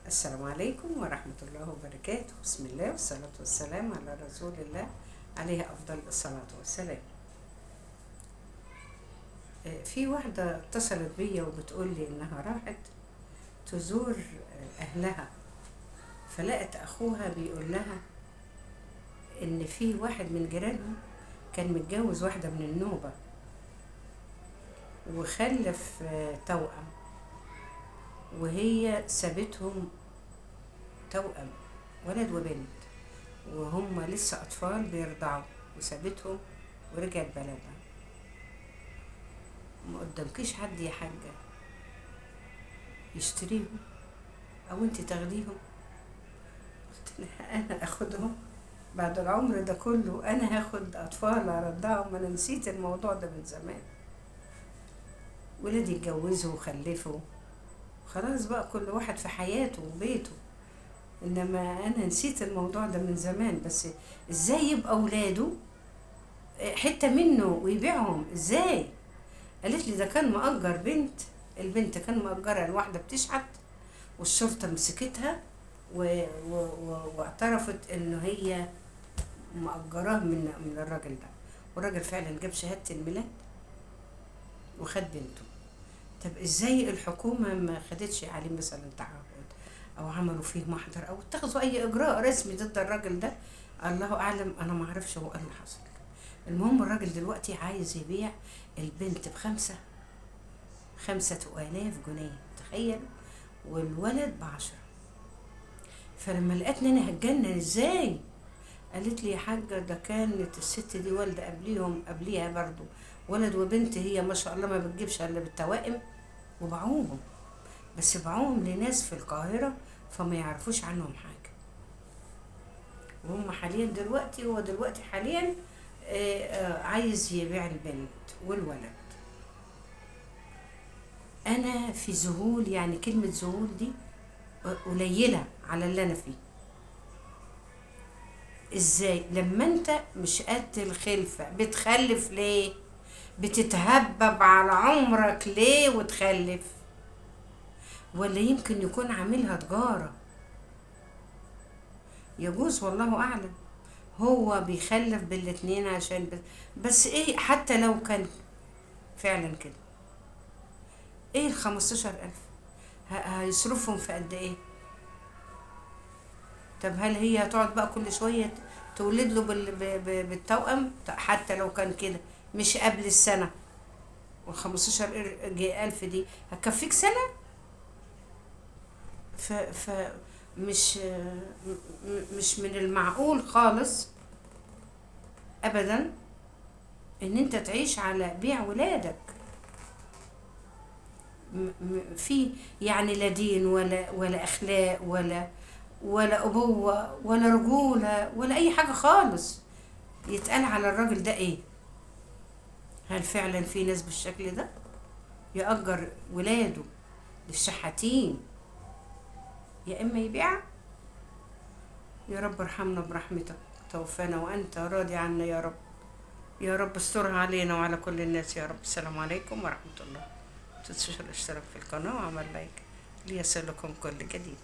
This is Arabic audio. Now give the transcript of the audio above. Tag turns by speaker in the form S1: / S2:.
S1: السلام عليكم ورحمة الله وبركاته. بسم الله والصلاة والسلام على رسول الله عليه أفضل الصلاة والسلام. في واحدة اتصلت بيا وبتقول لي إنها راحت تزور أهلها، فلقت أخوها بيقول لها إن في واحد من جيرانهم كان متجوز واحدة من النوبة وخلف توأم، وهي سابتهم توأم ولد وبنت وهم لسه أطفال بيرضعوا، وسابتهم ورجعت بلدها. ما قدامكيش حد يا حاجة يشتريهم أو انت تاخديهم؟ قلت لها أنا أخدهم بعد العمر ده كله؟ أنا هاخد أطفال أرضعهم؟ أنا نسيت الموضوع ده من زمان. ولادي اتجوزوا وخلفوا، خلاص بقى كل واحد في حياته وبيته، انما انا نسيت الموضوع ده من زمان. بس ازاي يبقى اولاده حتة منه ويبيعهم ازاي؟ قالت لي ده كان مأجر بنت، البنت كان مأجرة الواحدة بتشحت، والشرطة مسكتها واعترفت انه هي مأجراه من الراجل ده، والراجل فعلا جاب شهادة الميلاد وخد بنته. طب ازاي الحكومة ما خدتش عليه مثلا تعهد او عملوا فيه محضر او اتخذوا اي اجراء رسمي ضد الراجل ده؟ الله اعلم، انا ما اعرفش هو ايه اللي حصل. المهم الراجل دلوقتي عايز يبيع البنت خمسة آلاف جنيه، تخيل، والولد ب10. فلما لقيتني انا هتجنن ازاي، قالت لي يا حاجة ده كانت الست دي والدة قبليها برضو ولد وبنت، هي ما شاء الله ما بتجيبش الا بالتوائم، وباعوهم، بس باعوهم لناس في القاهرة فما يعرفوش عنهم حاجة. وهم حاليا هو دلوقتي حاليا عايز يبيع البنت والولد. انا في ذهول، يعني كلمة ذهول دي قليلة على اللي انا فيه. ازاي لما انت مش قد الخلفة بتخلف ليه؟ بتتهبب على عمرك ليه وتخلف؟ ولا يمكن يكون عاملها تجارة؟ يجوز، والله اعلم. هو بيخلف بالاتنين عشان بس ايه، حتى لو كان فعلا كده، ايه ال15,000 هيصرفهم في قد ايه؟ طب هل هي هتقعد بقى كل شوية تولد له بالتوأم؟ حتى لو كان كده مش قبل السنة، وال15,000 دي هتكفيك سنة؟ ف مش مش من المعقول خالص ابدا ان انت تعيش على بيع ولادك. في يعني لا دين ولا اخلاق ولا ابوه ولا رجوله ولا اي حاجه خالص يتقال على الراجل ده ايه؟ هل فعلا في ناس بالشكل ده يأجر ولاده للشحاتين يا اما يبيع؟ يا رب ارحمنا برحمتك، توفانا وانت راضي عنا يا رب. يا رب استرها علينا وعلى كل الناس يا رب. السلام عليكم ورحمة الله. تنسوش الاشتراك في القناة وعمل لايك ليصلكم كل جديد.